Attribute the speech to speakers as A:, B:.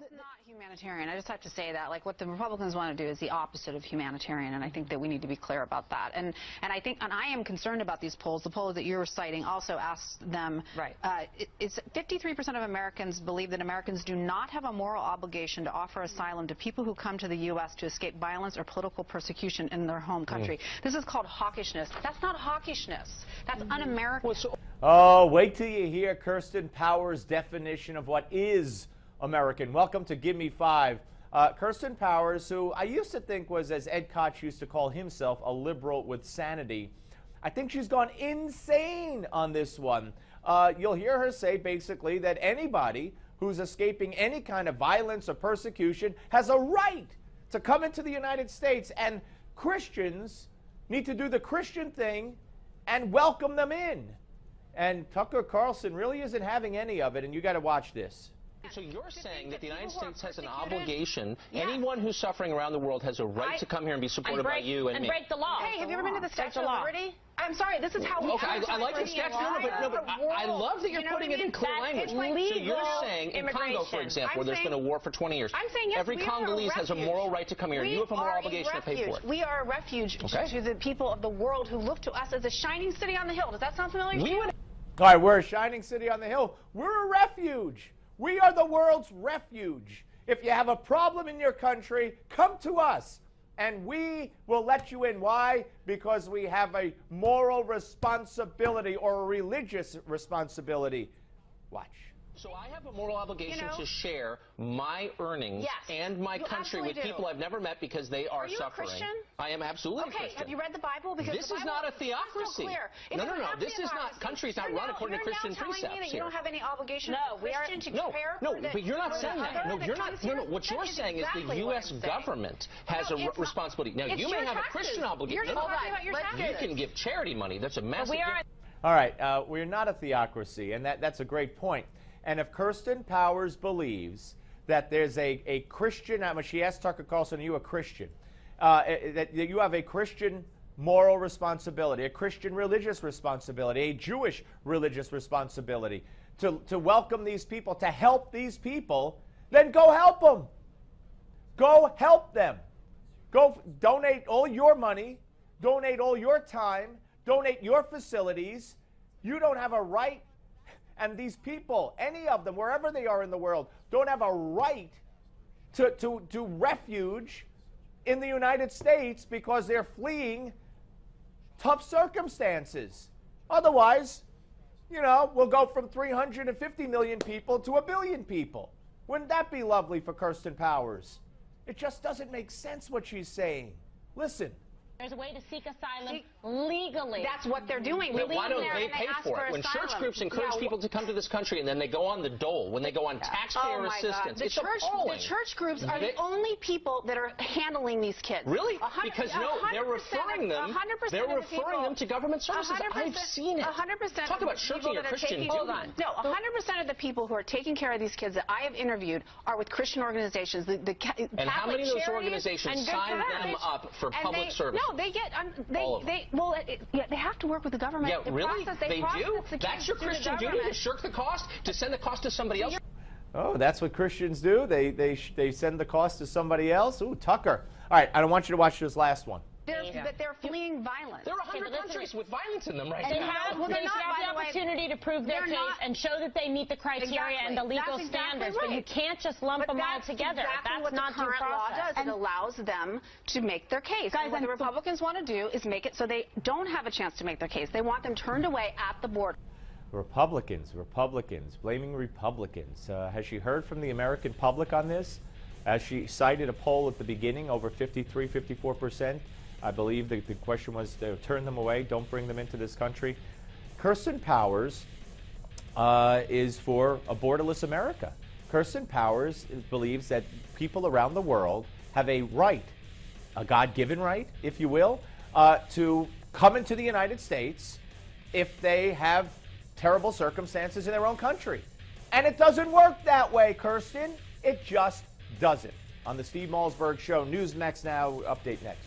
A: is not humanitarian. I just have to say that. Like, what the Republicans want to do is the opposite of humanitarian, and I think that we need to be clear about that. And I am concerned about these polls. The poll that you were citing also asks them.
B: Right.
A: It's 53% of Americans believe that Americans do not have a moral obligation to offer asylum to people who come to the U.S. to escape violence or political persecution in their home country. This is called hawkishness. That's not hawkishness. That's un-American.
C: Oh, wait till you hear Kirsten Powers' definition of what is American. Welcome to Give Me Five. Kirsten Powers, who I used to think was, as Ed Koch used to call himself, a liberal with sanity. I think she's gone insane on this one. You'll hear her say basically that anybody who's escaping any kind of violence or persecution has a right to come into the United States, and Christians need to do the Christian thing and welcome them in. And Tucker Carlson really isn't having any of it, and you got to watch this.
D: So you're saying that the United States has an obligation, anyone who's suffering around the world has a right to come here and be supported by you and me.
B: break the law.
A: Hey, have you ever been to the Statue of Liberty? I'm sorry, this is how we
D: I like the statute, but I love that you're putting it in clear language. So you're saying in Congo, for example, where there's been a war for 20 years, every Congolese has a moral right to come here, and you have a moral obligation to pay for it.
A: We are a refuge to the people of the world who look to us as a shining city on the hill. Does that sound familiar to you?
C: All right, we're a shining city on the hill. We're a refuge. We are the world's refuge. If you have a problem in your country, come to us, and we will let you in. Why? Because we have a moral responsibility or a religious responsibility. Watch.
D: So I have a moral obligation to share my earnings and my country with people I've never met because they are suffering.
A: Are you a Christian?
D: I am absolutely a Christian.
A: Have you read the Bible? Because
D: this is not a theocracy.
A: No.
D: This is not, countries not run according to Christian precepts here.
A: You don't have any obligation to care
D: No, but you're not saying that. No, you're not. No, what you're saying is the U.S. government has a responsibility. Now, you may have a Christian obligation.
A: You're talking about your taxes.
D: You can give charity money. That's a massive difference.
C: All right, we're not a theocracy, and that's a great point. And if Kirsten Powers believes that there's a Christian, she asked Tucker Carlson, are you a Christian? That you have a Christian moral responsibility, a Christian religious responsibility, a Jewish religious responsibility to welcome these people, to help these people, then go help them. Go help them. Go donate all your money, donate all your time, donate your facilities. You don't have a right. And these people, any of them, wherever they are in the world, don't have a right to refuge in the United States because they're fleeing tough circumstances. Otherwise, we'll go from 350 million people to 1 billion people. Wouldn't that be lovely for Kirsten Powers? It just doesn't make sense what she's saying. Listen.
B: There's a way to seek asylum legally.
A: That's what they're doing.
D: But why don't they pay for it? When church groups encourage people to come to this country and then they go on the dole, when they go on taxpayer assistance, it's appalling.
A: The church groups are the only people that are handling these kids.
D: Really? Because they're referring them. They're referring them to government services. I've seen it.
A: 100%.
D: Talk about shirking your Christian duty.
A: Hold on. No, 100% of the people who are taking care of these kids that I have interviewed are with Christian organizations.
D: And how many of those organizations sign them up for public service?
A: No, they get. They have to work with the government.
D: Yeah, really? They do? That's your Christian duty, to shirk the cost, to send the cost to somebody else?
C: Oh, that's what Christians do? They send the cost to somebody else? Ooh, Tucker. All right, I don't want you to watch this last one.
A: They're fleeing violence.
D: There are 100 countries with violence in them right now.
B: They have the opportunity to prove their case and show that they meet the criteria and the legal standards, but you can't just lump them all together. That's not due process.
A: Law does. It allows them to make their case. And what the Republicans want to do is make it so they don't have a chance to make their case. They want them turned away at the border.
C: Republicans, blaming Republicans. Has she heard from the American public on this? As she cited a poll at the beginning, over 53, 54%. I believe the question was to turn them away, don't bring them into this country. Kirsten Powers is for a borderless America. Kirsten Powers believes that people around the world have a right, a God-given right, if you will, to come into the United States if they have terrible circumstances in their own country. And it doesn't work that way, Kirsten. It just doesn't. On the Steve Malzberg Show, News Next Now, update next.